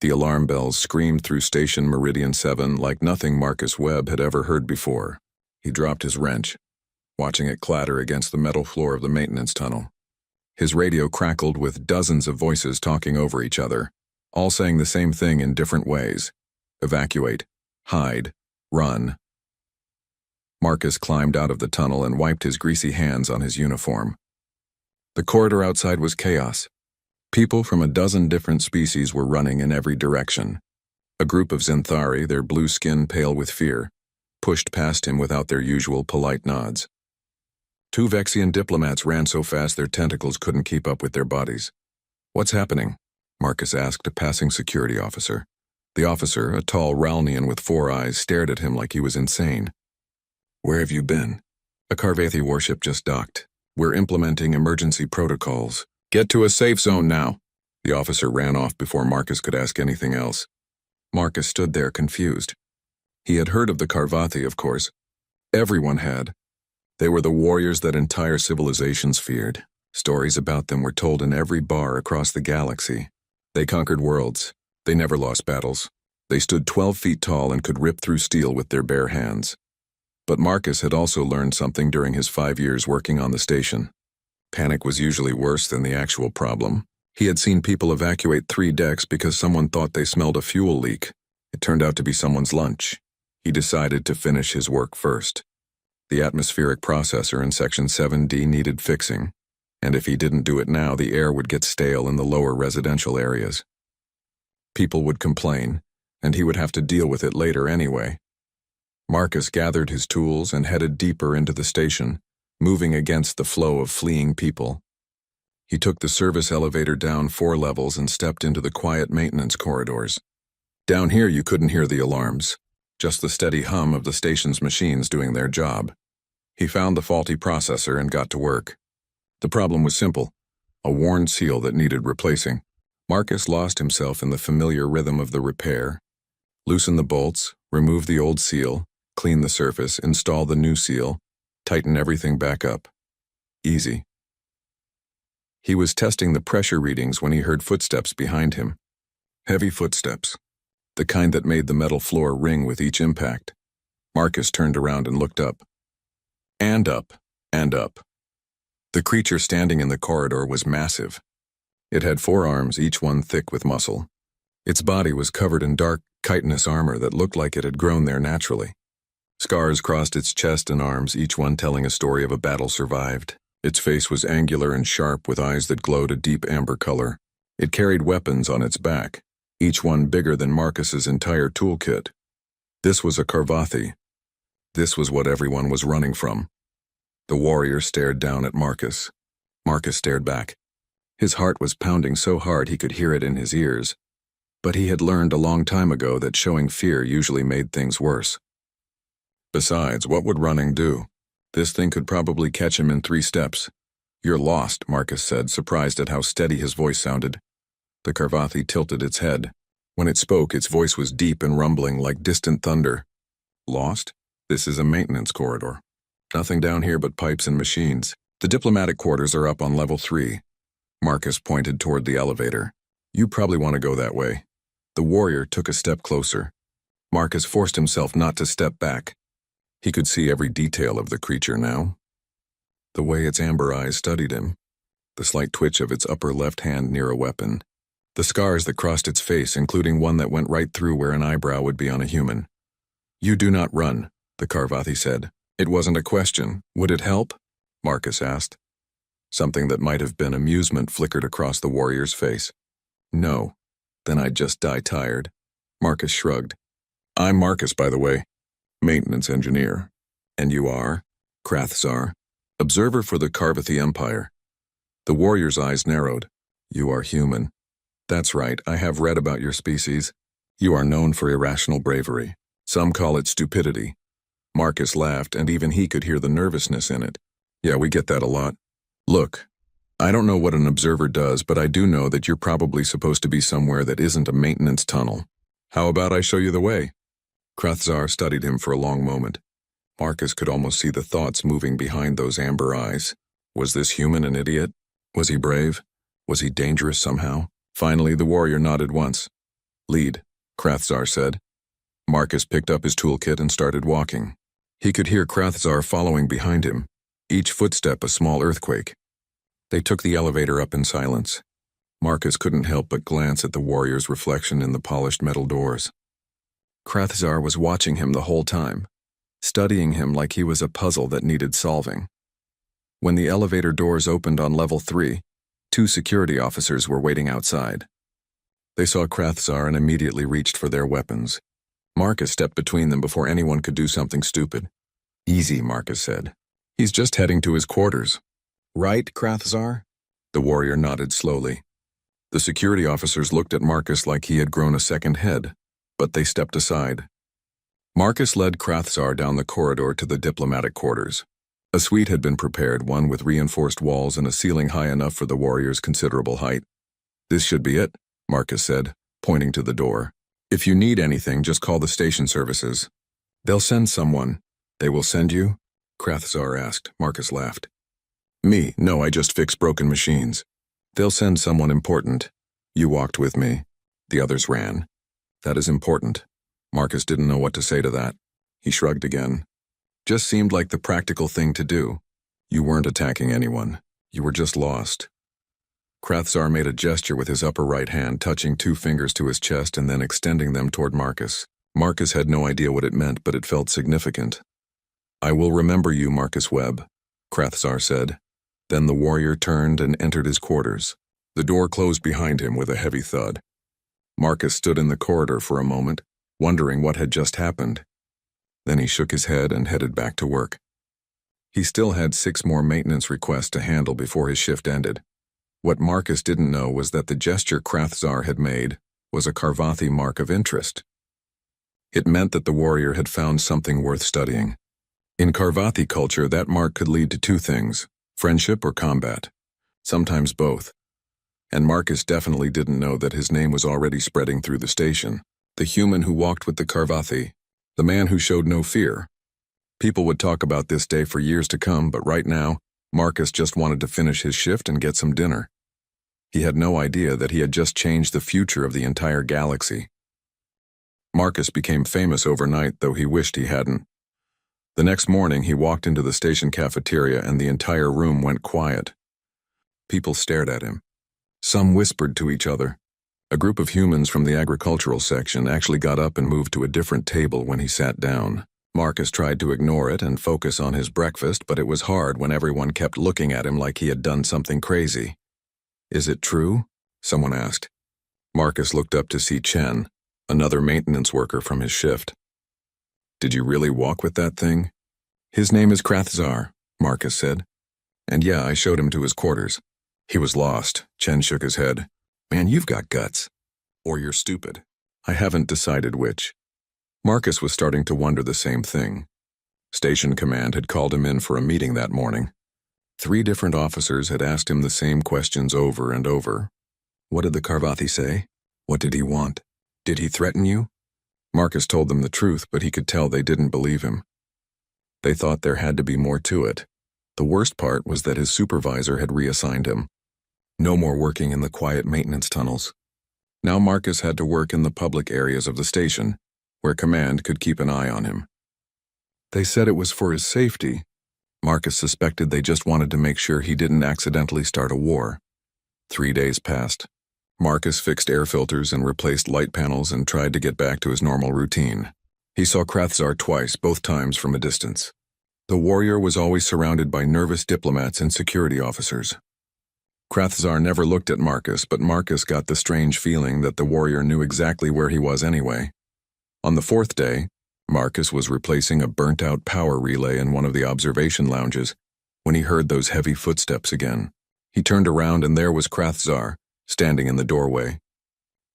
The alarm bells screamed through Station Meridian 7 like nothing Marcus Webb had ever heard before. He dropped his wrench, watching it clatter against the metal floor of the maintenance tunnel. His radio crackled with dozens of voices talking over each other, all saying the same thing in different ways. Evacuate, hide, run. Marcus climbed out of the tunnel and wiped his greasy hands on his uniform. The corridor outside was chaos. People from a dozen different species were running in every direction. A group of Zinthari, their blue skin pale with fear, pushed past him without their usual polite nods. Two Vexian diplomats ran so fast their tentacles couldn't keep up with their bodies. "What's happening?" Marcus asked a passing security officer. The officer, a tall Ralnian with 4 eyes, stared at him like he was insane. "Where have you been?" "A Carvathi warship just docked. We're implementing emergency protocols. Get to a safe zone now." The officer ran off before Marcus could ask anything else. Marcus stood there confused. He had heard of the Carvathi, of course. Everyone had. They were the warriors that entire civilizations feared. Stories about them were told in every bar across the galaxy. They conquered worlds. They never lost battles. They stood 12 feet tall and could rip through steel with their bare hands. But Marcus had also learned something during his 5 years working on the station. Panic was usually worse than the actual problem. He had seen people evacuate 3 decks because someone thought they smelled a fuel leak. It turned out to be someone's lunch. He decided to finish his work first. The atmospheric processor in Section 7D needed fixing, and if he didn't do it now, the air would get stale in the lower residential areas. People would complain, and he would have to deal with it later anyway. Marcus gathered his tools and headed deeper into the station, moving against the flow of fleeing people. He took the service elevator down 4 levels and stepped into the quiet maintenance corridors. Down here you couldn't hear the alarms, just the steady hum of the station's machines doing their job. He found the faulty processor and got to work. The problem was simple, a worn seal that needed replacing. Marcus lost himself in the familiar rhythm of the repair. Loosen the bolts, remove the old seal, clean the surface, install the new seal, tighten everything back up. Easy. He was testing the pressure readings when he heard footsteps behind him. Heavy footsteps, the kind that made the metal floor ring with each impact. Marcus turned around and looked up. And up, and up. The creature standing in the corridor was massive. It had 4 arms, each one thick with muscle. Its body was covered in dark, chitinous armor that looked like it had grown there naturally. Scars crossed its chest and arms, each one telling a story of a battle survived. Its face was angular and sharp with eyes that glowed a deep amber color. It carried weapons on its back, each one bigger than Marcus's entire toolkit. This was a Carvathi. This was what everyone was running from. The warrior stared down at Marcus. Marcus stared back. His heart was pounding so hard he could hear it in his ears. But he had learned a long time ago that showing fear usually made things worse. Besides, what would running do? This thing could probably catch him in 3 steps. "You're lost," Marcus said, surprised at how steady his voice sounded. The Carvathi tilted its head. When it spoke, its voice was deep and rumbling like distant thunder. "Lost? This is a maintenance corridor. Nothing down here but pipes and machines. The diplomatic quarters are up on level 3. Marcus pointed toward the elevator. "You probably want to go that way." The warrior took a step closer. Marcus forced himself not to step back. He could see every detail of the creature now. The way its amber eyes studied him, the slight twitch of its upper left hand near a weapon, the scars that crossed its face, including one that went right through where an eyebrow would be on a human. "You do not run," the Carvathi said. It wasn't a question. "Would it help?" Marcus asked. Something that might have been amusement flickered across the warrior's face. "No. Then I'd just die tired." Marcus shrugged. "I'm Marcus, by the way. Maintenance engineer." "And you are?" "Krathzar. Observer for the Carvathi Empire." The warrior's eyes narrowed. "You are human." "That's right, I have read about your species. You are known for irrational bravery. Some call it stupidity." Marcus laughed, and even he could hear the nervousness in it. "Yeah, we get that a lot. Look, I don't know what an observer does, but I do know that you're probably supposed to be somewhere that isn't a maintenance tunnel. How about I show you the way?" Krathzar studied him for a long moment. Marcus could almost see the thoughts moving behind those amber eyes. Was this human an idiot? Was he brave? Was he dangerous somehow? Finally, the warrior nodded once. Lead, Krathzar said. Marcus picked up his toolkit and started walking. He could hear Krathzar following behind him, each footstep a small earthquake. They took the elevator up in silence. Marcus couldn't help but glance at the warrior's reflection in the polished metal doors. Krathzar was watching him the whole time, studying him like he was a puzzle that needed solving. When the elevator doors opened on level 3, 2 security officers were waiting outside. They saw Krathzar and immediately reached for their weapons. Marcus stepped between them before anyone could do something stupid. Easy, Marcus said. He's just heading to his quarters. Right, Krathzar? The warrior nodded slowly. The security officers looked at Marcus like he had grown a second head, but they stepped aside. Marcus led Krathzar down the corridor to the diplomatic quarters. A suite had been prepared, one with reinforced walls and a ceiling high enough for the warrior's considerable height. This should be it, Marcus said, pointing to the door. If you need anything, just call the station services. They'll send someone. They will send you? Krathzar asked. Marcus laughed. Me? No, I just fix broken machines. They'll send someone important. You walked with me. The others ran. That is important. Marcus didn't know what to say to that. He shrugged again. Just seemed like the practical thing to do. You weren't attacking anyone. You were just lost. Krathzar made a gesture with his upper right hand, touching 2 fingers to his chest and then extending them toward Marcus. Marcus had no idea what it meant, but it felt significant. I will remember you, Marcus Webb, Krathzar said. Then the warrior turned and entered his quarters. The door closed behind him with a heavy thud. Marcus stood in the corridor for a moment, wondering what had just happened. Then he shook his head and headed back to work. He still had 6 more maintenance requests to handle before his shift ended. What Marcus didn't know was that the gesture Krathzar had made was a Karvathi mark of interest. It meant that the warrior had found something worth studying. In Karvathi culture, that mark could lead to 2 things, friendship or combat, sometimes both. And Marcus definitely didn't know that his name was already spreading through the station. The human who walked with the Karvathi, the man who showed no fear. People would talk about this day for years to come, but right now, Marcus just wanted to finish his shift and get some dinner. He had no idea that he had just changed the future of the entire galaxy. Marcus became famous overnight, though he wished he hadn't. The next morning, he walked into the station cafeteria and the entire room went quiet. People stared at him. Some whispered to each other. A group of humans from the agricultural section actually got up and moved to a different table when he sat down. Marcus tried to ignore it and focus on his breakfast, but it was hard when everyone kept looking at him like he had done something crazy. Is it true? Someone asked. Marcus looked up to see Chen, another maintenance worker from his shift. Did you really walk with that thing? His name is Krathzar, Marcus said. And yeah, I showed him to his quarters. He was lost. Chen shook his head. Man, you've got guts. Or you're stupid. I haven't decided which. Marcus was starting to wonder the same thing. Station Command had called him in for a meeting that morning. 3 different officers had asked him the same questions over and over. What did the Karvathi say? What did he want? Did he threaten you? Marcus told them the truth, but he could tell they didn't believe him. They thought there had to be more to it. The worst part was that his supervisor had reassigned him. No more working in the quiet maintenance tunnels. Now Marcus had to work in the public areas of the station, where Command could keep an eye on him. They said it was for his safety. Marcus suspected they just wanted to make sure he didn't accidentally start a war. 3 days passed. Marcus fixed air filters and replaced light panels and tried to get back to his normal routine. He saw Krathzar twice, both times from a distance. The warrior was always surrounded by nervous diplomats and security officers. Krathzar never looked at Marcus, but Marcus got the strange feeling that the warrior knew exactly where he was anyway. On the 4th day, Marcus was replacing a burnt-out power relay in one of the observation lounges when he heard those heavy footsteps again. He turned around and there was Krathzar, standing in the doorway.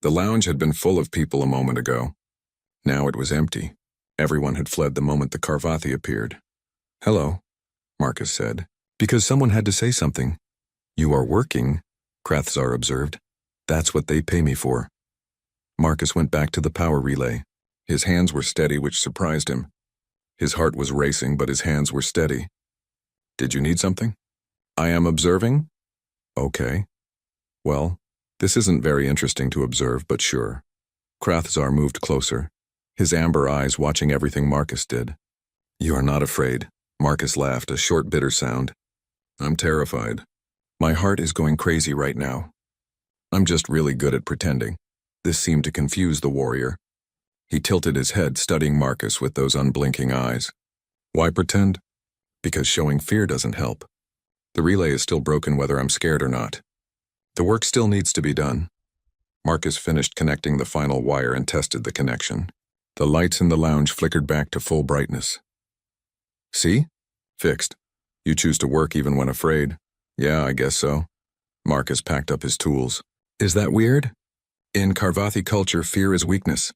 The lounge had been full of people a moment ago. Now it was empty. Everyone had fled the moment the Karvathi appeared. Hello, Marcus said, because someone had to say something. You are working, Krathzar observed. That's what they pay me for. Marcus went back to the power relay. His hands were steady, which surprised him. His heart was racing, but his hands were steady. Did you need something? I am observing? Okay. Well, this isn't very interesting to observe, but sure. Krathzar moved closer, his amber eyes watching everything Marcus did. You are not afraid. Marcus laughed, a short, bitter sound. I'm terrified. My heart is going crazy right now. I'm just really good at pretending. This seemed to confuse the warrior. He tilted his head, studying Marcus with those unblinking eyes. Why pretend? Because showing fear doesn't help. The relay is still broken whether I'm scared or not. The work still needs to be done. Marcus finished connecting the final wire and tested the connection. The lights in the lounge flickered back to full brightness. See? Fixed. You choose to work even when afraid. Yeah, I guess so. Marcus packed up his tools. Is that weird? In Karvathi culture, fear is weakness.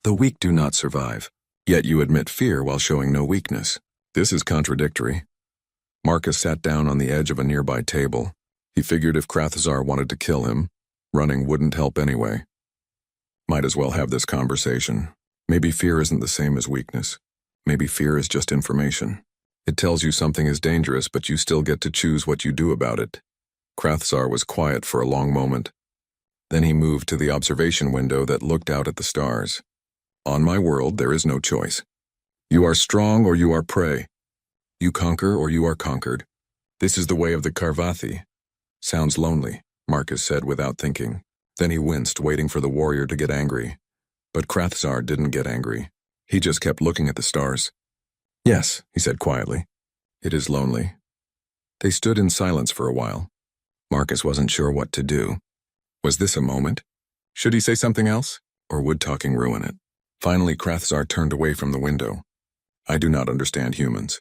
The weak do not survive. Yet you admit fear while showing no weakness. This is contradictory. Marcus sat down on the edge of a nearby table. He figured if Krathzar wanted to kill him, running wouldn't help anyway. Might as well have this conversation. Maybe fear isn't the same as weakness. Maybe fear is just information. It tells you something is dangerous, but you still get to choose what you do about it. Krathzar was quiet for a long moment. Then he moved to the observation window that looked out at the stars. On my world, there is no choice. You are strong or you are prey. You conquer or you are conquered. This is the way of the Karvathi. Sounds lonely, Marcus said without thinking. Then he winced, waiting for the warrior to get angry. But Krathzar didn't get angry. He just kept looking at the stars. Yes, he said quietly. It is lonely. They stood in silence for a while. Marcus wasn't sure what to do. Was this a moment? Should he say something else? Or would talking ruin it? Finally, Krathzar turned away from the window. I do not understand humans.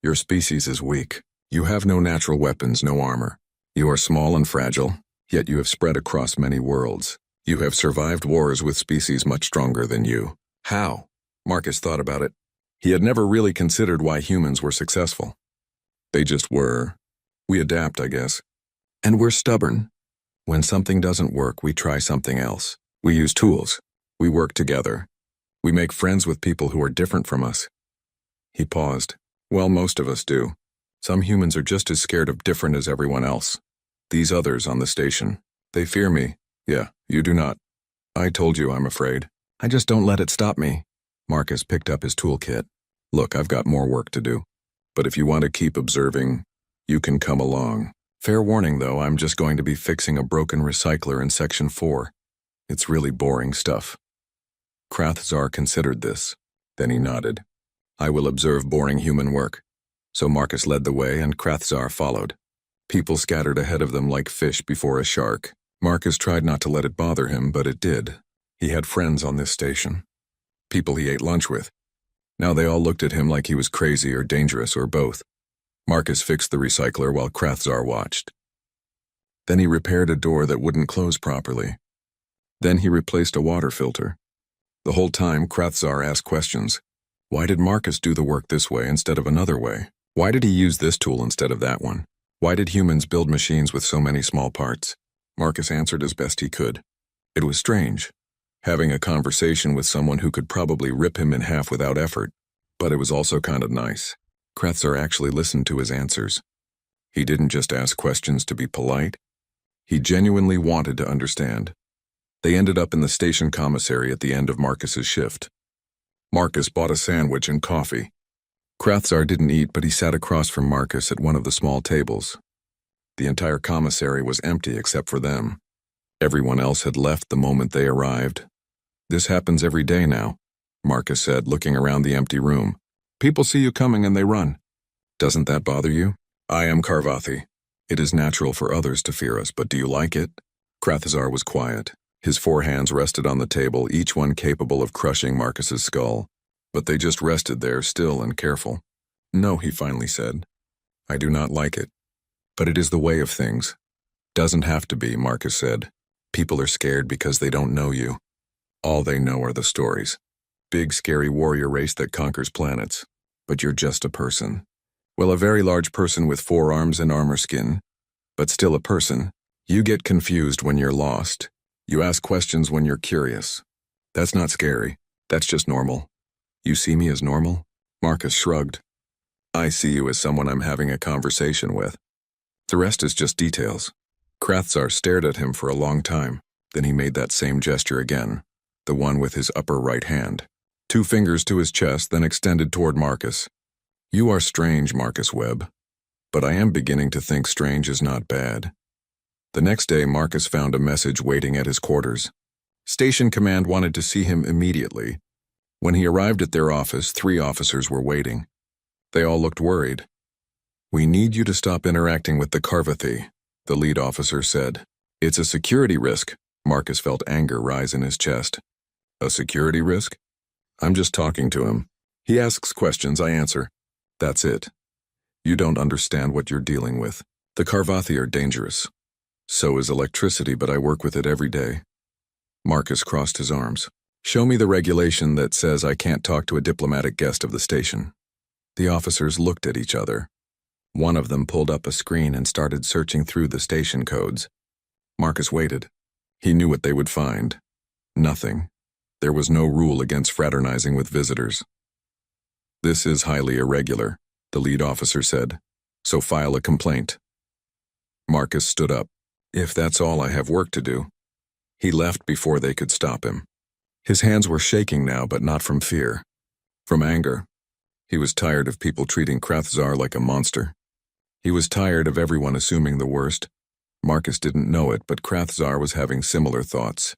Your species is weak. You have no natural weapons, no armor. You are small and fragile, yet you have spread across many worlds. You have survived wars with species much stronger than you. How? Marcus thought about it. He had never really considered why humans were successful. They just were. We adapt, I guess. And we're stubborn. When something doesn't work, we try something else. We use tools. We work together. We make friends with people who are different from us. He paused. Well, most of us do. Some humans are just as scared of different as everyone else. These others on the station, they fear me. Yeah, you do not. I told you I'm afraid. I just don't let it stop me. Marcus picked up his toolkit. Look, I've got more work to do. But if you want to keep observing, you can come along. Fair warning, though, I'm just going to be fixing a broken recycler in Section 4. It's really boring stuff. Krathzar considered this. Then he nodded. I will observe boring human work. So Marcus led the way and Krathzar followed. People scattered ahead of them like fish before a shark. Marcus tried not to let it bother him, but it did. He had friends on this station. People he ate lunch with. Now they all looked at him like he was crazy or dangerous or both. Marcus fixed the recycler while Krathzar watched. Then he repaired a door that wouldn't close properly. Then he replaced a water filter. The whole time, Krathzar asked questions. Why did Marcus do the work this way instead of another way? Why did he use this tool instead of that one? Why did humans build machines with so many small parts? Marcus answered as best he could. It was strange, having a conversation with someone who could probably rip him in half without effort. But it was also kind of nice. Krathzar actually listened to his answers. He didn't just ask questions to be polite. He genuinely wanted to understand. They ended up in the station commissary at the end of Marcus's shift. Marcus bought a sandwich and coffee. Krathzar didn't eat, but he sat across from Marcus at one of the small tables. The entire commissary was empty except for them. Everyone else had left the moment they arrived. This happens every day now, Marcus said, looking around the empty room. People see you coming and they run. Doesn't that bother you? I am Karvathi. It is natural for others to fear us, but do you like it? Krathzar was quiet. His 4 hands rested on the table, each one capable of crushing Marcus's skull. But they just rested there, still and careful. No, he finally said. I do not like it. But it is the way of things. Doesn't have to be, Marcus said. People are scared because they don't know you. All they know are the stories. Big, scary warrior race that conquers planets. But you're just a person. Well, a very large person with 4 arms and armor skin. But still a person. You get confused when you're lost. You ask questions when you're curious. That's not scary. That's just normal. You see me as normal? Marcus shrugged. I see you as someone I'm having a conversation with. The rest is just details. Krathzar stared at him for a long time. Then he made that same gesture again. the one with his upper right hand. 2 fingers to his chest, then extended toward Marcus. "You are strange, Marcus Webb. But I am beginning to think strange is not bad." The next day, Marcus found a message waiting at his quarters. Station Command wanted to see him immediately. When he arrived at their office, 3 officers were waiting. They all looked worried. "We need you to stop interacting with the Carvathy," the lead officer said. "It's a security risk." Marcus felt anger rise in his chest. "A security risk? I'm just talking to him. He asks questions, I answer. That's it. You don't understand what you're dealing with. The Carvathy are dangerous. So is electricity, but I work with it every day." Marcus crossed his arms. "Show me the regulation that says I can't talk to a diplomatic guest of the station." The officers looked at each other. One of them pulled up a screen and started searching through the station codes. Marcus waited. He knew what they would find. Nothing. There was no rule against fraternizing with visitors. "This is highly irregular," the lead officer said. "So file a complaint." Marcus stood up. "If that's all, I have work to do." He left before they could stop him. His hands were shaking now, but not from fear. From anger. He was tired of people treating Krathzar like a monster. He was tired of everyone assuming the worst. Marcus didn't know it, but Krathzar was having similar thoughts.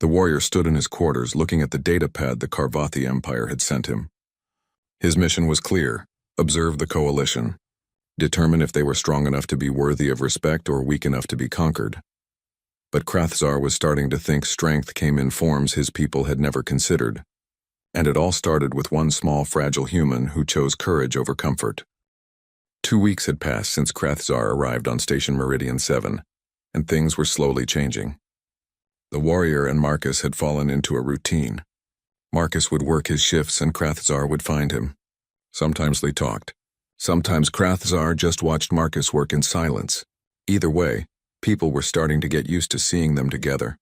The warrior stood in his quarters looking at the datapad the Carvathy Empire had sent him. His mission was clear: observe the coalition. Determine if they were strong enough to be worthy of respect or weak enough to be conquered. But Krathzar was starting to think strength came in forms his people had never considered. And it all started with one small, fragile human who chose courage over comfort. 2 weeks had passed since Krathzar arrived on Station Meridian 7, and things were slowly changing. The warrior and Marcus had fallen into a routine. Marcus would work his shifts and Krathzar would find him. Sometimes they talked. Sometimes Krathzar just watched Marcus work in silence. Either way, people were starting to get used to seeing them together.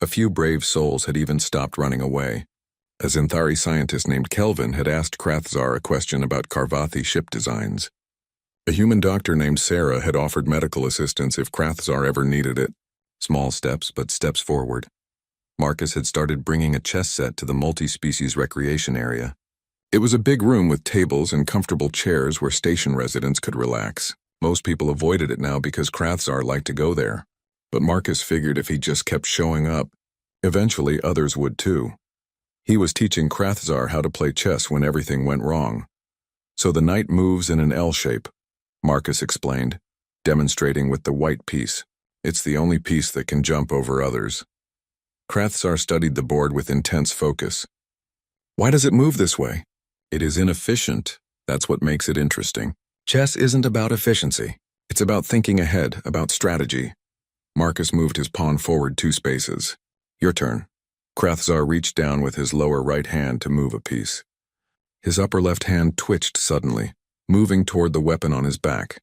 A few brave souls had even stopped running away. A Zinthari scientist named Kelvin had asked Krathzar a question about Carvathy ship designs. A human doctor named Sarah had offered medical assistance if Krathzar ever needed it. Small steps, but steps forward. Marcus had started bringing a chess set to the multi-species recreation area. It was a big room with tables and comfortable chairs where station residents could relax. Most people avoided it now because Krathzar liked to go there. But Marcus figured if he just kept showing up, eventually others would too. He was teaching Krathzar how to play chess when everything went wrong. "So the knight moves in an L shape," Marcus explained, demonstrating with the white piece. "It's the only piece that can jump over others." Krathzar studied the board with intense focus. "Why does it move this way?" "It is inefficient. That's what makes it interesting. Chess isn't about efficiency. It's about thinking ahead, about strategy." Marcus moved his pawn forward 2 spaces. "Your turn." Krathzar reached down with his lower right hand to move a piece. His upper left hand twitched suddenly, moving toward the weapon on his back.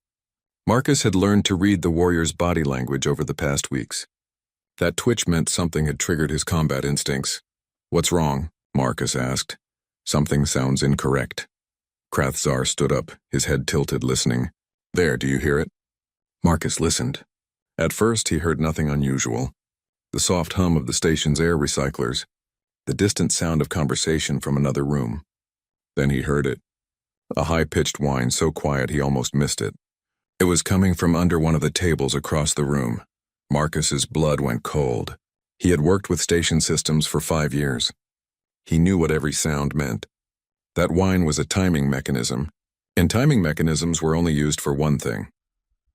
Marcus had learned to read the warrior's body language over the past weeks. That twitch meant something had triggered his combat instincts. "What's wrong?" Marcus asked. "Something sounds incorrect." Krathzar stood up, his head tilted, listening. "There, do you hear it?" Marcus listened. At first, he heard nothing unusual. The soft hum of the station's air recyclers, the distant sound of conversation from another room. Then he heard it. A high-pitched whine so quiet he almost missed it. It was coming from under one of the tables across the room. Marcus's blood went cold. He had worked with station systems for 5 years. He knew what every sound meant. That whine was a timing mechanism, and timing mechanisms were only used for one thing.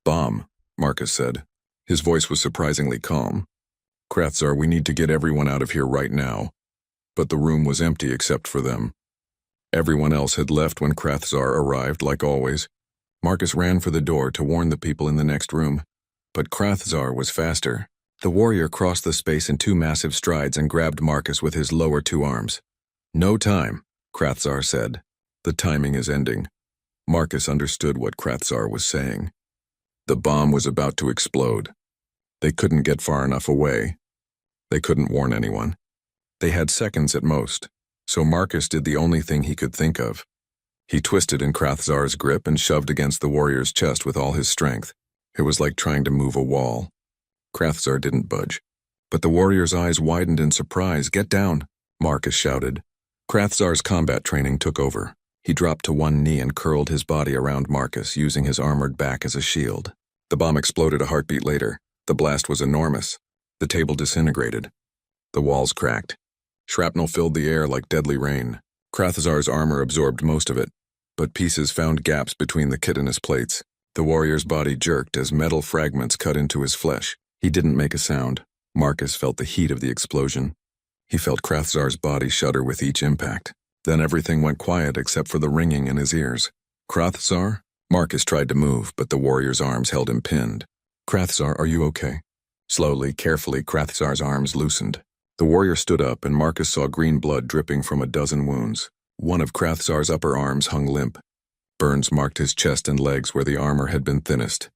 "Bomb," Marcus said. His voice was surprisingly calm. "Krathzar, we need to get everyone out of here right now." But the room was empty except for them. Everyone else had left when Krathzar arrived, like always. Marcus ran for the door to warn the people in the next room. But Krathzar was faster. The warrior crossed the space in 2 massive strides and grabbed Marcus with his lower 2 arms. "No time," Krathzar said. "The timing is ending." Marcus understood what Krathzar was saying. The bomb was about to explode. They couldn't get far enough away. They couldn't warn anyone. They had seconds at most, so Marcus did the only thing he could think of. He twisted in Krathzar's grip and shoved against the warrior's chest with all his strength. It was like trying to move a wall. Krathzar didn't budge. But the warrior's eyes widened in surprise. "Get down," Marcus shouted. Krathzar's combat training took over. He dropped to one knee and curled his body around Marcus, using his armored back as a shield. The bomb exploded a heartbeat later. The blast was enormous. The table disintegrated. The walls cracked. Shrapnel filled the air like deadly rain. Krathzar's armor absorbed most of it, but pieces found gaps between the chitinous plates. The warrior's body jerked as metal fragments cut into his flesh. He didn't make a sound. Marcus felt the heat of the explosion. He felt Krathzar's body shudder with each impact. Then everything went quiet except for the ringing in his ears. "Krathzar?" Marcus tried to move, but the warrior's arms held him pinned. "Krathzar, are you okay?" Slowly, carefully, Krathzar's arms loosened. The warrior stood up, and Marcus saw green blood dripping from a dozen wounds. One of Krathzar's upper arms hung limp. Burns marked his chest and legs where the armor had been thinnest.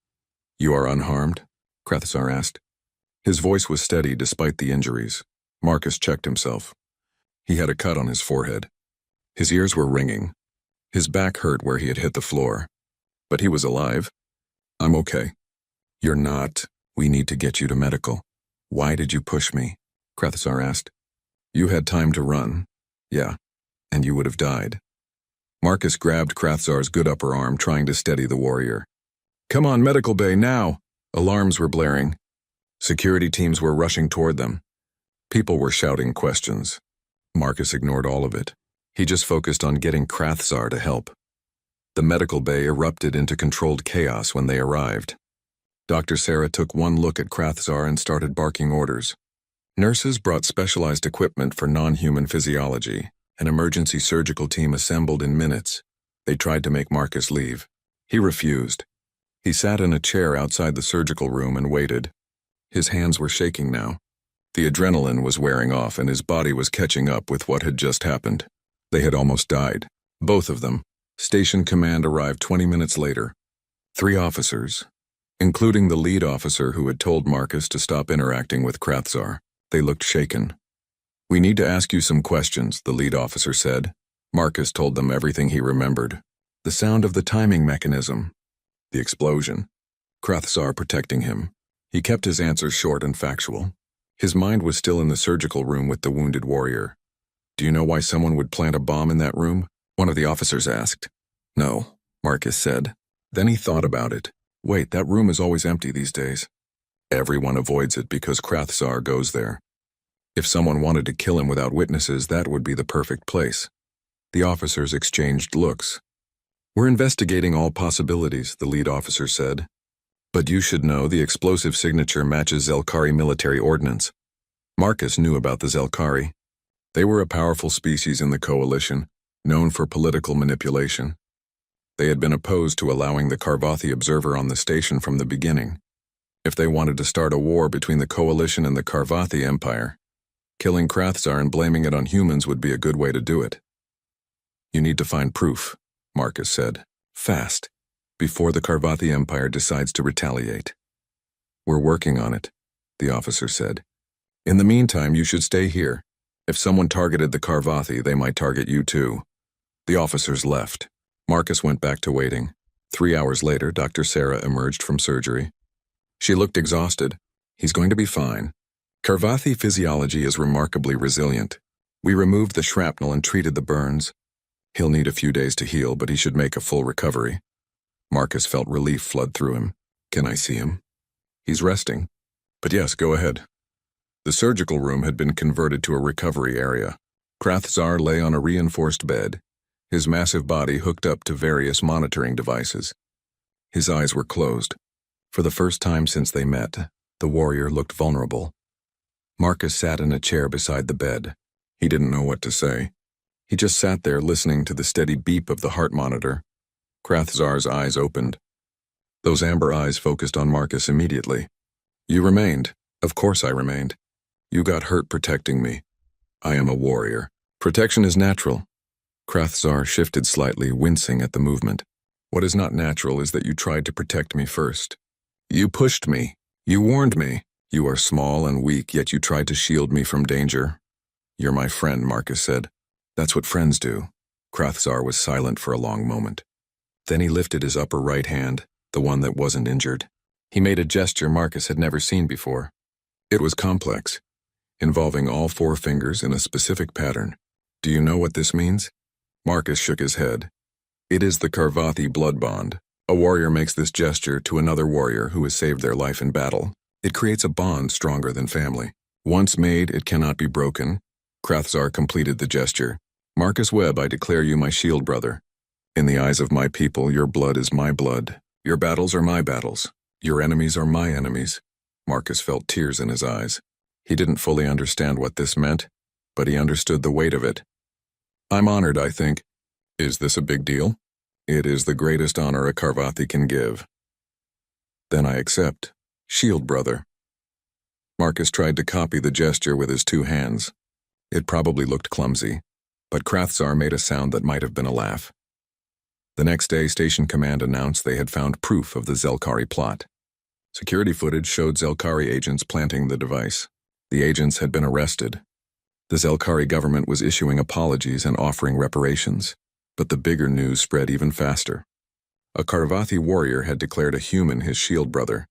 "You are unharmed?" Krathzar asked. His voice was steady despite the injuries. Marcus checked himself. He had a cut on his forehead. His ears were ringing. His back hurt where he had hit the floor. But he was alive. "I'm okay." "You're not. We need to get you to medical." "Why did you push me?" Krathzar asked. "You had time to run." "Yeah, and you would have died." Marcus grabbed Krathzar's good upper arm, trying to steady the warrior. "Come on, medical bay, now!" Alarms were blaring. Security teams were rushing toward them. People were shouting questions. Marcus ignored all of it. He just focused on getting Krathzar to help. The medical bay erupted into controlled chaos when they arrived. Dr. Sarah took one look at Krathzar and started barking orders. Nurses brought specialized equipment for non-human physiology. An emergency surgical team assembled in minutes. They tried to make Marcus leave. He refused. He sat in a chair outside the surgical room and waited. His hands were shaking now. The adrenaline was wearing off and his body was catching up with what had just happened. They had almost died. Both of them. Station command arrived 20 minutes later. 3 officers, including the lead officer who had told Marcus to stop interacting with Krathzar. They looked shaken. "We need to ask you some questions," the lead officer said. Marcus told them everything he remembered. The sound of the timing mechanism. The explosion. Krathzar protecting him. He kept his answers short and factual. His mind was still in the surgical room with the wounded warrior. "Do you know why someone would plant a bomb in that room?" one of the officers asked. "No," Marcus said. Then he thought about it. "Wait, that room is always empty these days." "Everyone avoids it because Krathzar goes there. If someone wanted to kill him without witnesses, that would be the perfect place." The officers exchanged looks. "We're investigating all possibilities," the lead officer said. "But you should know the explosive signature matches Zelkari military ordnance." Marcus knew about the Zelkari. They were a powerful species in the coalition, known for political manipulation. They had been opposed to allowing the Karvathi observer on the station from the beginning. If they wanted to start a war between the coalition and the Karvathi Empire, killing Krathzar and blaming it on humans would be a good way to do it. "You need to find proof," Marcus said. "Fast, before the Karvathi Empire decides to retaliate." "We're working on it," the officer said. "In the meantime, you should stay here. If someone targeted the Karvathi, they might target you too." The officers left. Marcus went back to waiting. 3 hours later, Dr. Sarah emerged from surgery. She looked exhausted. "He's going to be fine. Karvathi physiology is remarkably resilient. We removed the shrapnel and treated the burns. He'll need a few days to heal, but he should make a full recovery." Marcus felt relief flood through him. "Can I see him?" "He's resting. But yes, go ahead." The surgical room had been converted to a recovery area. Krathzar lay on a reinforced bed, his massive body hooked up to various monitoring devices. His eyes were closed. For the first time since they met, the warrior looked vulnerable. Marcus sat in a chair beside the bed. He didn't know what to say. He just sat there listening to the steady beep of the heart monitor. Krathzar's eyes opened. Those amber eyes focused on Marcus immediately. "You remained." "Of course I remained. You got hurt protecting me. I am a warrior. Protection is natural." Krathzar shifted slightly, wincing at the movement. "What is not natural is that you tried to protect me first. You pushed me. You warned me. You are small and weak, yet you tried to shield me from danger." "You're my friend," Marcus said. "That's what friends do." Krathzar was silent for a long moment. Then he lifted his upper right hand, the one that wasn't injured. He made a gesture Marcus had never seen before. It was complex. involving all 4 fingers in a specific pattern. Do you know what this means? Marcus shook his head. It is the Karvathi blood bond. A warrior makes this gesture to another warrior who has saved their life in battle. It creates a bond stronger than family. Once made, it cannot be broken. Krathzar completed the gesture. Marcus Webb, I declare you my shield brother. In the eyes of my people, your blood is my blood. Your battles are my battles. Your enemies are my enemies. Marcus felt tears in his eyes. He didn't fully understand what this meant, but he understood the weight of it. I'm honored, I think. Is this a big deal? It is the greatest honor a Karvathi can give. Then I accept. Shield brother. Marcus tried to copy the gesture with his 2 hands. It probably looked clumsy, but Krathzar made a sound that might have been a laugh. The next day, Station Command announced they had found proof of the Zelkari plot. Security footage showed Zelkari agents planting the device. The agents had been arrested. The Zelkari government was issuing apologies and offering reparations, but the bigger news spread even faster. A Karvathi warrior had declared a human his shield brother,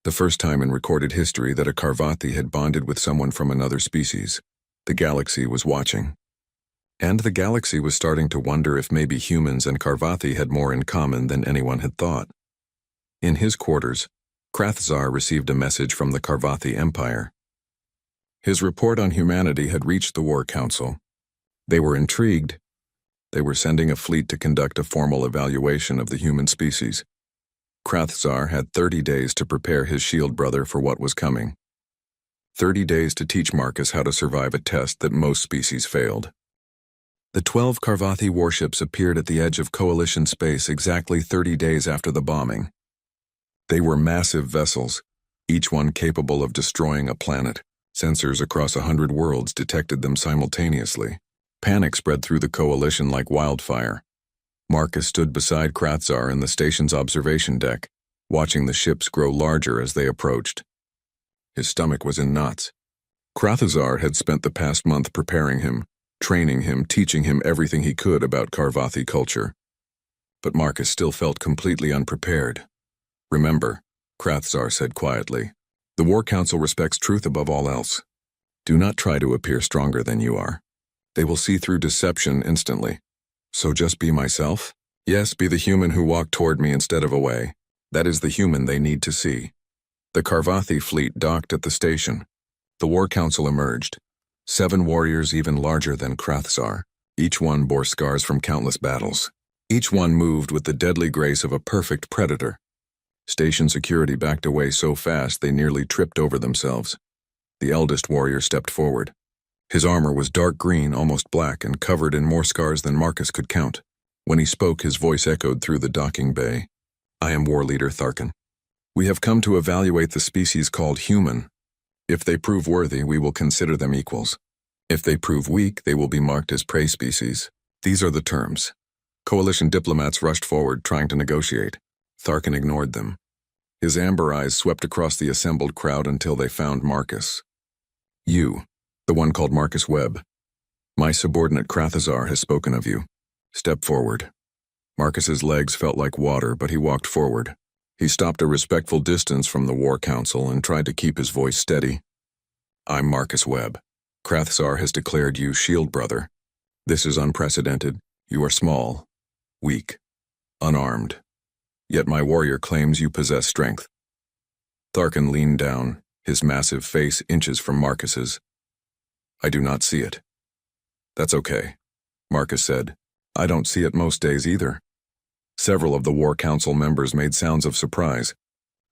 the first time in recorded history that a Karvathi had bonded with someone from another species. The galaxy was watching. And the galaxy was starting to wonder if maybe humans and Karvathi had more in common than anyone had thought. In his quarters, Krathzar received a message from the Karvathi Empire. His report on humanity had reached the War Council. They were intrigued. They were sending a fleet to conduct a formal evaluation of the human species. Krathzar had 30 days to prepare his shield brother for what was coming. 30 days to teach Marcus how to survive a test that most species failed. The 12 Karvathi warships appeared at the edge of Coalition space exactly 30 days after the bombing. They were massive vessels, each one capable of destroying a planet. Sensors across 100 worlds detected them simultaneously. Panic spread through the Coalition like wildfire. Marcus stood beside Krathzar in the station's observation deck, watching the ships grow larger as they approached. His stomach was in knots. Krathzar had spent the past month preparing him, training him, teaching him everything he could about Karvathi culture. But Marcus still felt completely unprepared. Remember, Krathzar said quietly, the War Council respects truth above all else. Do not try to appear stronger than you are. They will see through deception instantly. So just be myself? Yes, be the human who walked toward me instead of away. That is the human they need to see. The Karvathi fleet docked at the station. The War Council emerged. 7 warriors even larger than Krathzar. Each one bore scars from countless battles. Each one moved with the deadly grace of a perfect predator. Station security backed away so fast they nearly tripped over themselves. The eldest warrior stepped forward. His armor was dark green, almost black, and covered in more scars than Marcus could count. When he spoke, his voice echoed through the docking bay. I am War Leader Tharkin. We have come to evaluate the species called human. If they prove worthy, we will consider them equals. If they prove weak, they will be marked as prey species. These are the terms. Coalition diplomats rushed forward, trying to negotiate. Tharkin ignored them. His amber eyes swept across the assembled crowd until they found Marcus. You, the one called Marcus Webb. My subordinate Krathzar has spoken of you. Step forward. Marcus's legs felt like water, but he walked forward. He stopped a respectful distance from the War Council and tried to keep his voice steady. I'm Marcus Webb. Krathzar has declared you shield brother. This is unprecedented. You are small, weak, unarmed. Yet my warrior claims you possess strength. Tharkin leaned down, his massive face inches from Marcus's. I do not see it. That's okay, Marcus said. I don't see it most days either. Several of the War Council members made sounds of surprise.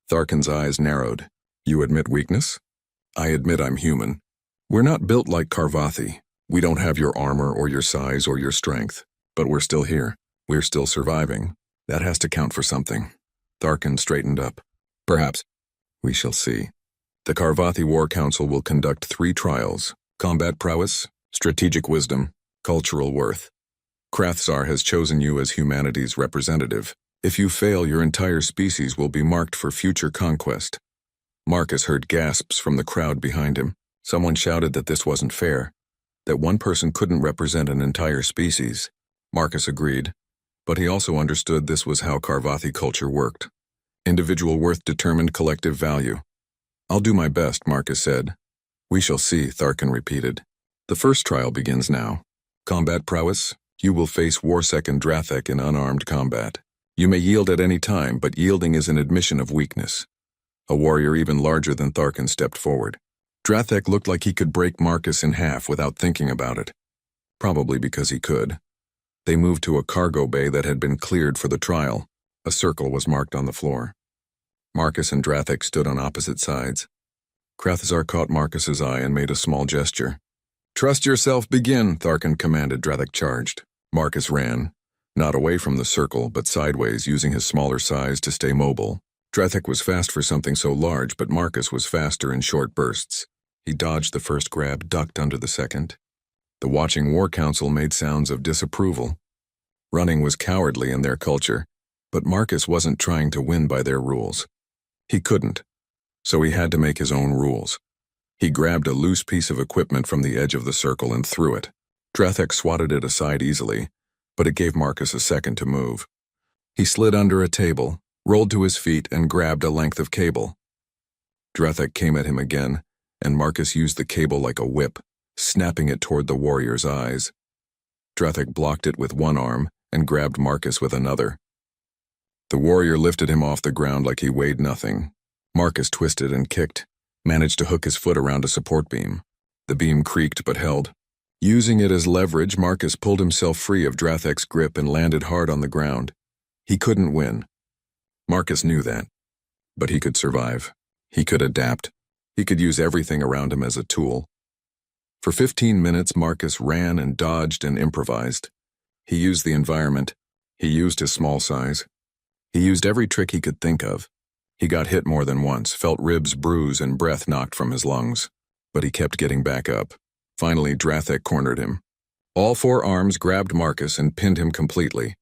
Tharkin's eyes narrowed. You admit weakness? I admit I'm human. We're not built like Karvathi. We don't have your armor or your size or your strength. But we're still here. We're still surviving. That has to count for something. Tharkin straightened up. Perhaps. We shall see. The Karvathi War Council will conduct 3 trials. Combat prowess, strategic wisdom, cultural worth. Krathzar has chosen you as humanity's representative. If you fail, your entire species will be marked for future conquest. Marcus heard gasps from the crowd behind him. Someone shouted that this wasn't fair, that one person couldn't represent an entire species. Marcus agreed, but he also understood this was how Karvathi culture worked. Individual worth determined collective value. I'll do my best, Marcus said. We shall see, Tharkin repeated. The first trial begins now. Combat prowess. You will face Warsec and Drathek in unarmed combat. You may yield at any time, but yielding is an admission of weakness. A warrior even larger than Tharkin stepped forward. Drathek looked like he could break Marcus in half without thinking about it. Probably because he could. They moved to a cargo bay that had been cleared for the trial. A circle was marked on the floor. Marcus and Drathek stood on opposite sides. Krathzar caught Marcus's eye and made a small gesture. Trust yourself, begin, Tharkin commanded. Drathek charged. Marcus ran, not away from the circle, but sideways, using his smaller size to stay mobile. Drathek was fast for something so large, but Marcus was faster in short bursts. He dodged the first grab, ducked under the second. The watching War Council made sounds of disapproval. Running was cowardly in their culture, but Marcus wasn't trying to win by their rules. He couldn't, so he had to make his own rules. He grabbed a loose piece of equipment from the edge of the circle and threw it. Drathek swatted it aside easily, but it gave Marcus a second to move. He slid under a table, rolled to his feet, and grabbed a length of cable. Drathek came at him again, and Marcus used the cable like a whip, snapping it toward the warrior's eyes. Drathek blocked it with one arm and grabbed Marcus with another. The warrior lifted him off the ground like he weighed nothing. Marcus twisted and kicked, managed to hook his foot around a support beam. The beam creaked but held. Using it as leverage, Marcus pulled himself free of Drathek's grip and landed hard on the ground. He couldn't win. Marcus knew that. But he could survive. He could adapt. He could use everything around him as a tool. For 15 minutes, Marcus ran and dodged and improvised. He used the environment. He used his small size. He used every trick he could think of. He got hit more than once, felt ribs bruise and breath knocked from his lungs. But he kept getting back up. Finally, Drathek cornered him. All four arms grabbed Marcus and pinned him completely.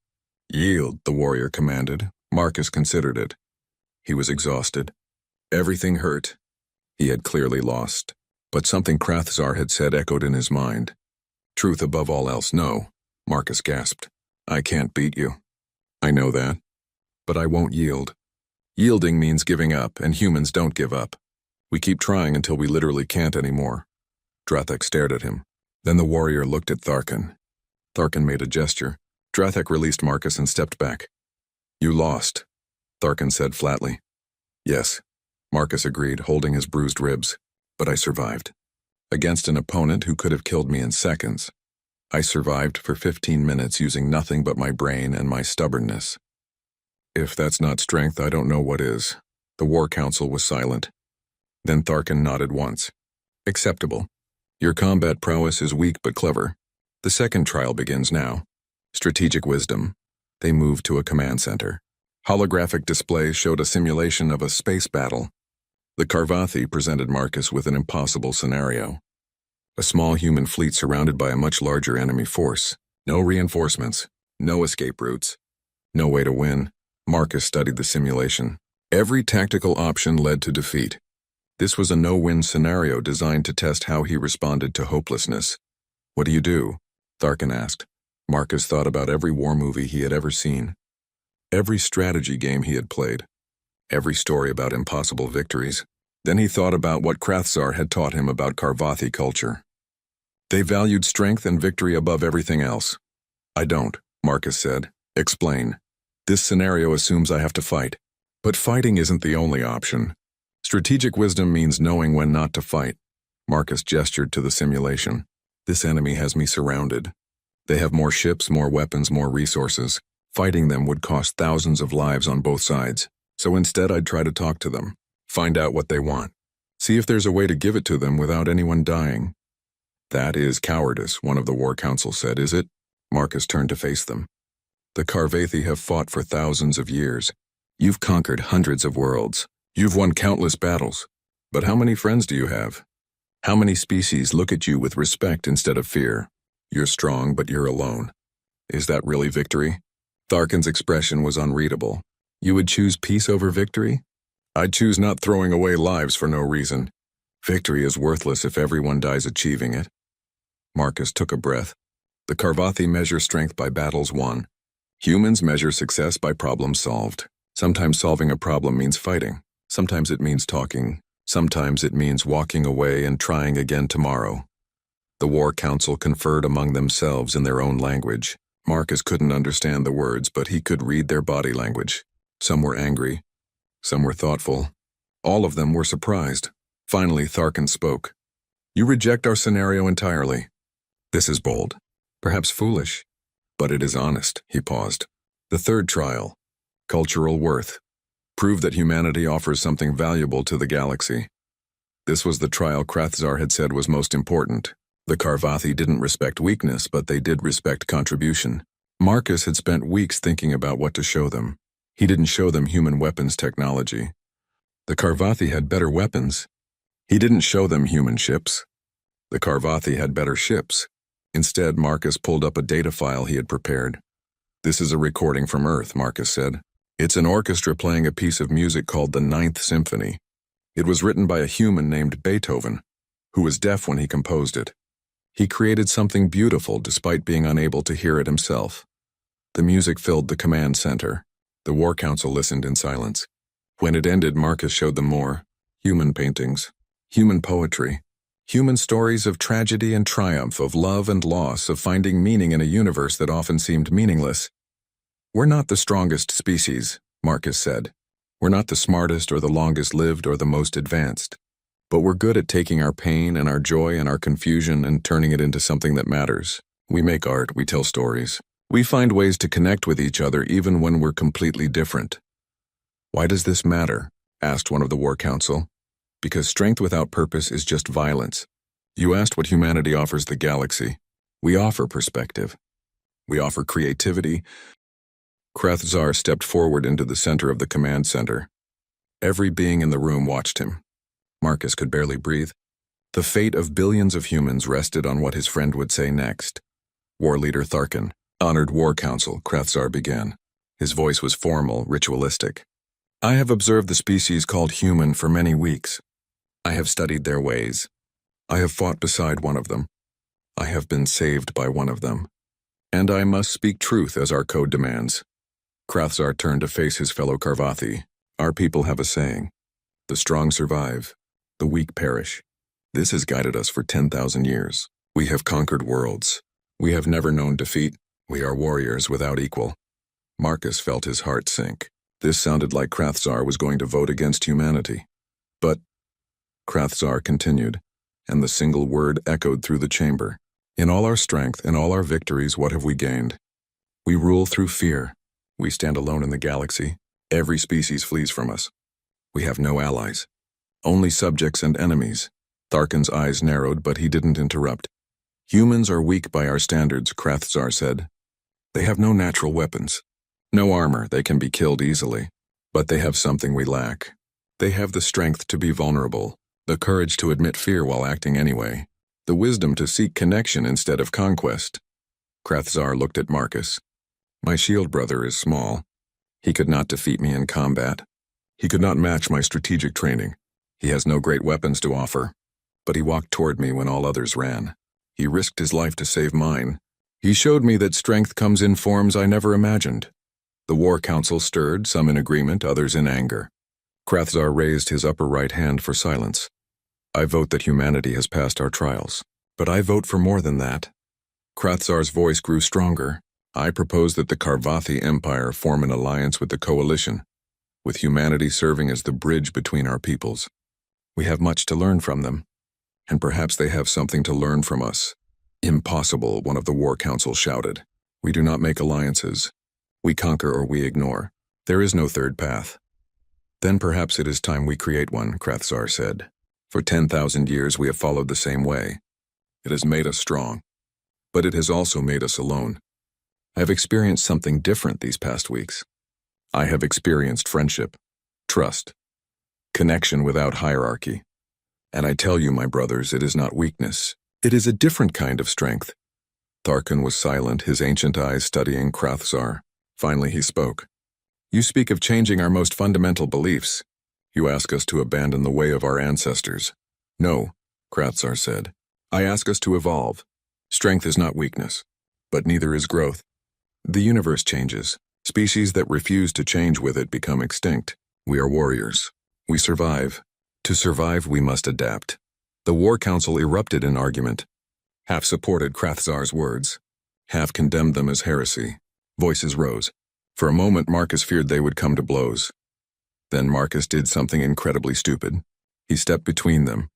Yield, the warrior commanded. Marcus considered it. He was exhausted. Everything hurt. He had clearly lost. But something Krathzar had said echoed in his mind. Truth above all else, no. Marcus gasped. I can't beat you. I know that. But I won't yield. Yielding means giving up, and humans don't give up. We keep trying until we literally can't anymore. Drathek stared at him. Then the warrior looked at Tharkin. Tharkin made a gesture. Drathek released Marcus and stepped back. You lost, Tharkin said flatly. Yes, Marcus agreed, holding his bruised ribs. But I survived. Against an opponent who could have killed me in seconds. I survived for 15 minutes using nothing but my brain and my stubbornness. If that's not strength, I don't know what is. The War Council was silent. Then Tharkin nodded once. Acceptable. Your combat prowess is weak but clever. The second trial begins now. Strategic wisdom. They moved to a command center. Holographic displays showed a simulation of a space battle. The Karvathi presented Marcus with an impossible scenario. A small human fleet surrounded by a much larger enemy force. No reinforcements. No escape routes. No way to win. Marcus studied the simulation. Every tactical option led to defeat. This was a no-win scenario designed to test how he responded to hopelessness. What do you do? Tharkin asked. Marcus thought about every war movie he had ever seen. Every strategy game he had played. Every story about impossible victories. Then he thought about what Krathzar had taught him about Karvathi culture. They valued strength and victory above everything else. I don't, Marcus said. Explain. This scenario assumes I have to fight. But fighting isn't the only option. Strategic wisdom means knowing when not to fight. Marcus gestured to the simulation. This enemy has me surrounded. They have more ships, more weapons, more resources. Fighting them would cost thousands of lives on both sides. So instead I'd try to talk to them. Find out what they want. See if there's a way to give it to them without anyone dying. That is cowardice, one of the War Council said, is it? Marcus turned to face them. The Karvathi have fought for thousands of years. You've conquered hundreds of worlds. You've won countless battles. But how many friends do you have? How many species look at you with respect instead of fear? You're strong, but you're alone. Is that really victory? Tharkin's expression was unreadable. You would choose peace over victory? I'd choose not throwing away lives for no reason. Victory is worthless if everyone dies achieving it. Marcus took a breath. The Karvathi measure strength by battles won. Humans measure success by problems solved. Sometimes solving a problem means fighting. Sometimes it means talking. Sometimes it means walking away and trying again tomorrow. The War Council conferred among themselves in their own language. Marcus couldn't understand the words, but he could read their body language. Some were angry, some were thoughtful. All of them were surprised. Finally, Tharkin spoke. "You reject our scenario entirely. This is bold, perhaps foolish, but it is honest." He paused. "The third trial, cultural worth. Prove that humanity offers something valuable to the galaxy." This was the trial Krathzar had said was most important. The Karvathi didn't respect weakness, but they did respect contribution. Marcus had spent weeks thinking about what to show them. He didn't show them human weapons technology. The Karvathi had better weapons. He didn't show them human ships. The Karvathi had better ships. Instead, Marcus pulled up a data file he had prepared. "This is a recording from Earth," Marcus said. "It's an orchestra playing a piece of music called the Ninth Symphony. It was written by a human named Beethoven, who was deaf when he composed it. He created something beautiful despite being unable to hear it himself." The music filled the command center. The War Council listened in silence. When it ended, Marcus showed them more. Human paintings, human poetry, human stories of tragedy and triumph, of love and loss, of finding meaning in a universe that often seemed meaningless. "We're not the strongest species," Marcus said. "We're not the smartest or the longest lived or the most advanced. But we're good at taking our pain and our joy and our confusion and turning it into something that matters. We make art, we tell stories. We find ways to connect with each other even when we're completely different." "Why does this matter?" asked one of the War Council. "Because strength without purpose is just violence. You asked what humanity offers the galaxy. We offer perspective. We offer creativity." Krathzar stepped forward into the center of the command center. Every being in the room watched him. Marcus could barely breathe. The fate of billions of humans rested on what his friend would say next. "War Leader Tharkin, Honored War Council," Krathzar began. His voice was formal, ritualistic. "I have observed the species called human for many weeks. I have studied their ways. I have fought beside one of them. I have been saved by one of them. And I must speak truth as our code demands." Krathzar turned to face his fellow Karvathi. "Our people have a saying. The strong survive. The weak perish. This has guided us for 10,000 years. We have conquered worlds. We have never known defeat. We are warriors without equal." Marcus felt his heart sink. This sounded like Krathzar was going to vote against humanity. "But," Krathzar continued, and the single word echoed through the chamber. "In all our strength, in all our victories, what have we gained? We rule through fear. We stand alone in the galaxy. Every species flees from us. We have no allies. Only subjects and enemies." Tharkin's eyes narrowed, but he didn't interrupt. "Humans are weak by our standards," Krathzar said. "They have no natural weapons. No armor, they can be killed easily. But they have something we lack. They have the strength to be vulnerable, the courage to admit fear while acting anyway, the wisdom to seek connection instead of conquest." Krathzar looked at Marcus. "My shield brother is small. He could not defeat me in combat. He could not match my strategic training. He has no great weapons to offer. But he walked toward me when all others ran. He risked his life to save mine. He showed me that strength comes in forms I never imagined." The War Council stirred, some in agreement, others in anger. Krathzar raised his upper right hand for silence. "I vote that humanity has passed our trials. But I vote for more than that." Krathzar's voice grew stronger. "I propose that the Karvathi Empire form an alliance with the Coalition, with humanity serving as the bridge between our peoples. We have much to learn from them, and perhaps they have something to learn from us." "Impossible," one of the War Council shouted. "We do not make alliances. We conquer or we ignore. There is no third path." "Then perhaps it is time we create one," Krathzar said. "For 10,000 years we have followed the same way. It has made us strong, but it has also made us alone. I have experienced something different these past weeks. I have experienced friendship, trust, connection without hierarchy. And I tell you, my brothers, it is not weakness. It is a different kind of strength." Tharkin was silent, his ancient eyes studying Krathzar. Finally he spoke. "You speak of changing our most fundamental beliefs. You ask us to abandon the way of our ancestors." "No," Krathzar said. "I ask us to evolve. Strength is not weakness, but neither is growth. The universe changes. Species that refuse to change with it become extinct. We are warriors. We survive. To survive, we must adapt. The War Council erupted in argument. Half supported Krathzar's words, half condemned them as heresy. Voices rose. For a moment, Marcus feared they would come to blows. Then Marcus did something incredibly stupid. He stepped between them.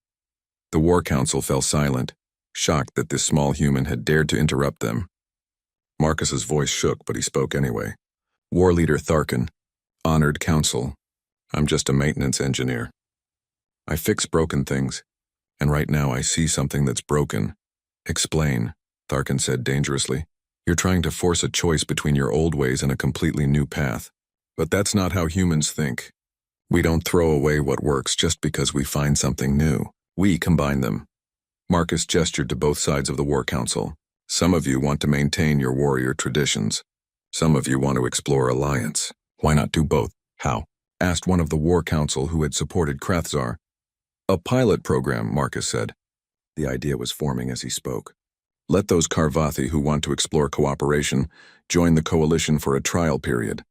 The War Council fell silent, shocked that this small human had dared to interrupt them. Marcus's voice shook, but he spoke anyway. War Leader Tharkin, honored council, I'm just a maintenance engineer. I fix broken things, and right now I see something that's broken. Explain, Tharkin said dangerously. You're trying to force a choice between your old ways and a completely new path. But that's not how humans think. We don't throw away what works just because we find something new. We combine them. Marcus gestured to both sides of the War Council. Some of you want to maintain your warrior traditions. Some of you want to explore alliance. Why not do both? How? Asked one of the War Council who had supported Krathzar. A pilot program, Marcus said. The idea was forming as he spoke. Let those Karvathi who want to explore cooperation join the coalition for a trial period.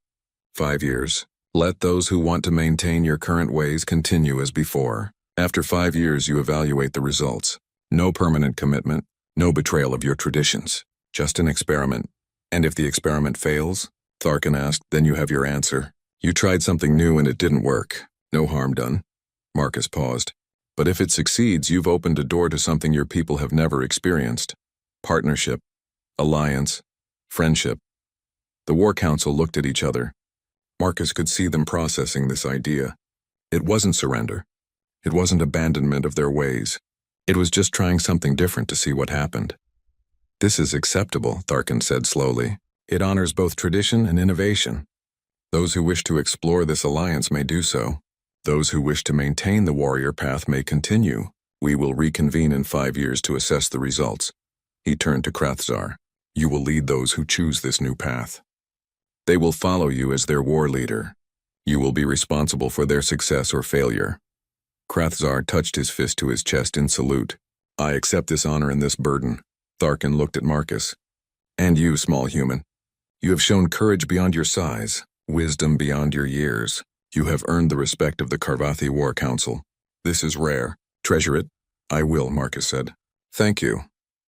5 years. Let those who want to maintain your current ways continue as before. After 5 years, you evaluate the results. No permanent commitment, no betrayal of your traditions. Just an experiment. And if the experiment fails, Tharkin asked, then you have your answer. You tried something new and it didn't work. No harm done. Marcus paused. But if it succeeds, you've opened a door to something your people have never experienced. Partnership, alliance, friendship. The War Council looked at each other. Marcus could see them processing this idea. It wasn't surrender. It wasn't abandonment of their ways. It was just trying something different to see what happened. This is acceptable, Tharkin said slowly. It honors both tradition and innovation. Those who wish to explore this alliance may do so. Those who wish to maintain the warrior path may continue. We will reconvene in 5 years to assess the results. He turned to Krathzar. You will lead those who choose this new path. They will follow you as their war leader. You will be responsible for their success or failure. Krathzar touched his fist to his chest in salute. I accept this honor and this burden. Tharkin looked at Marcus. And you, small human. You have shown courage beyond your size, wisdom beyond your years. You have earned the respect of the Karvathi War Council. This is rare. Treasure it. I will, Marcus said. Thank you.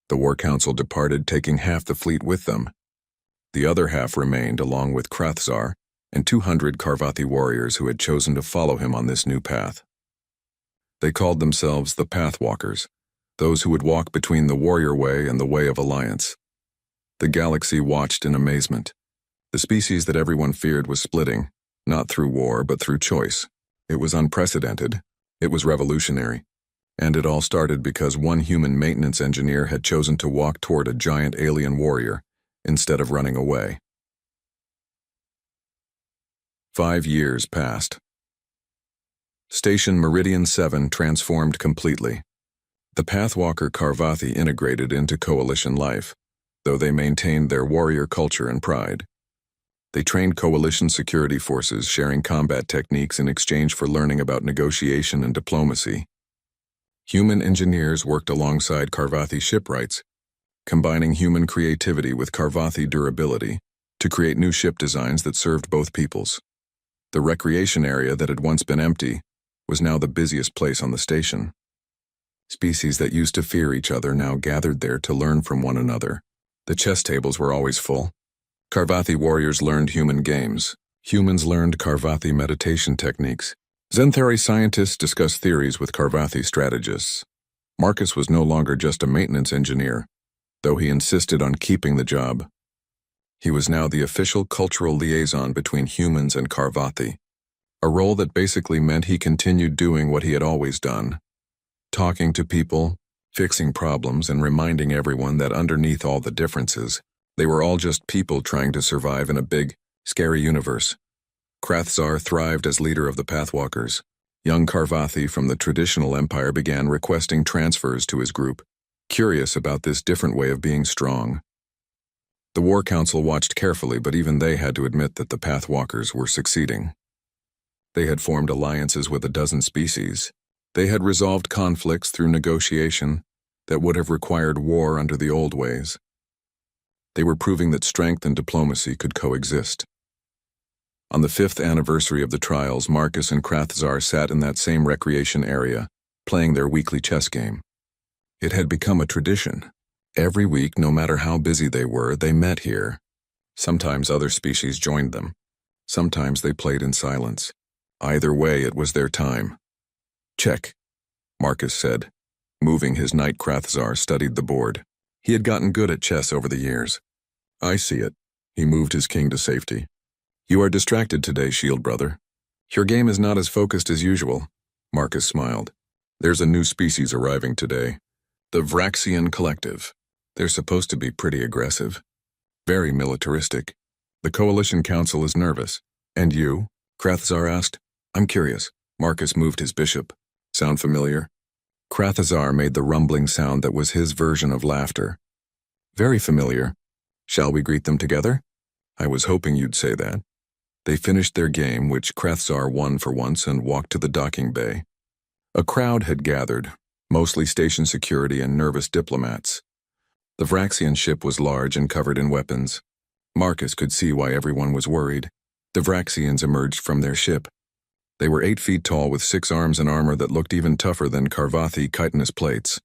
The War Council departed, taking half the fleet with them. The other half remained, along with Krathzar and 200 Karvathi warriors who had chosen to follow him on this new path. They called themselves the Pathwalkers, those who would walk between the warrior way and the way of alliance. The galaxy watched in amazement. The species that everyone feared was splitting, not through war but through choice. It was unprecedented. It was revolutionary. And it all started because one human maintenance engineer had chosen to walk toward a giant alien warrior instead of running away. 5 years passed. Station Meridian 7 transformed completely. The Pathwalker Karvathi integrated into coalition life, though they maintained their warrior culture and pride. They trained coalition security forces, sharing combat techniques in exchange for learning about negotiation and diplomacy. Human engineers worked alongside Karvathi shipwrights, combining human creativity with Karvathi durability to create new ship designs that served both peoples. The recreation area that had once been empty was now the busiest place on the station. Species that used to fear each other now gathered there to learn from one another. The chess tables were always full. Karvathi warriors learned human games. Humans learned Karvathi meditation techniques. Zenthari scientists discussed theories with Karvathi strategists. Marcus was no longer just a maintenance engineer, though he insisted on keeping the job. He was now the official cultural liaison between humans and Karvathi, a role that basically meant he continued doing what he had always done, talking to people, fixing problems, and reminding everyone that underneath all the differences, they were all just people trying to survive in a big, scary universe. Krathzar thrived as leader of the Pathwalkers. Young Karvathi from the traditional empire began requesting transfers to his group, curious about this different way of being strong. The War Council watched carefully, but even they had to admit that the Pathwalkers were succeeding. They had formed alliances with a dozen species. They had resolved conflicts through negotiation that would have required war under the old ways. They were proving that strength and diplomacy could coexist. On the 5th anniversary of the trials, Marcus and Krathzar sat in that same recreation area, playing their weekly chess game. It had become a tradition. Every week, no matter how busy they were, they met here. Sometimes other species joined them. Sometimes they played in silence. Either way, it was their time. Check, Marcus said. Moving his knight, Krathzar studied the board. He had gotten good at chess over the years. I see it. He moved his king to safety. You are distracted today, Shield Brother. Your game is not as focused as usual. Marcus smiled. There's a new species arriving today. The Vraxian Collective. They're supposed to be pretty aggressive. Very militaristic. The Coalition Council is nervous. And you? Krathzar asked. I'm curious. Marcus moved his bishop. Sound familiar? Krathzar made the rumbling sound that was his version of laughter. Very familiar. Shall we greet them together? I was hoping you'd say that. They finished their game, which Krathzar won for once, and walked to the docking bay. A crowd had gathered, mostly station security and nervous diplomats. The Vraxian ship was large and covered in weapons. Marcus could see why everyone was worried. The Vraxians emerged from their ship. They were 8 feet tall with 6 arms and armor that looked even tougher than Carvathi chitinous plates.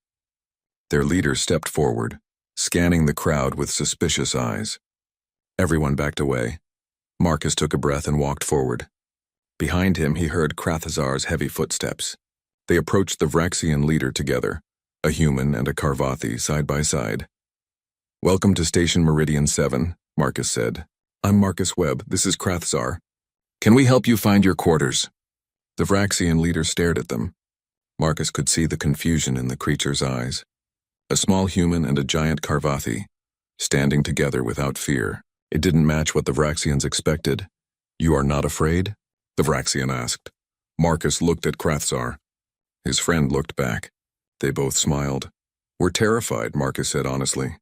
Their leader stepped forward, scanning the crowd with suspicious eyes. Everyone backed away. Marcus took a breath and walked forward. Behind him, he heard Krathzar's heavy footsteps. They approached the Vraxian leader together, a human and a Carvathi side by side. Welcome to Station Meridian 7, Marcus said. I'm Marcus Webb. This is Krathzar. Can we help you find your quarters? The Vraxian leader stared at them. Marcus could see the confusion in the creature's eyes. A small human and a giant Carvathi, standing together without fear. It didn't match what the Vraxians expected. You are not afraid? The Vraxian asked. Marcus looked at Krathzar. His friend looked back. They both smiled. We're terrified, Marcus said honestly.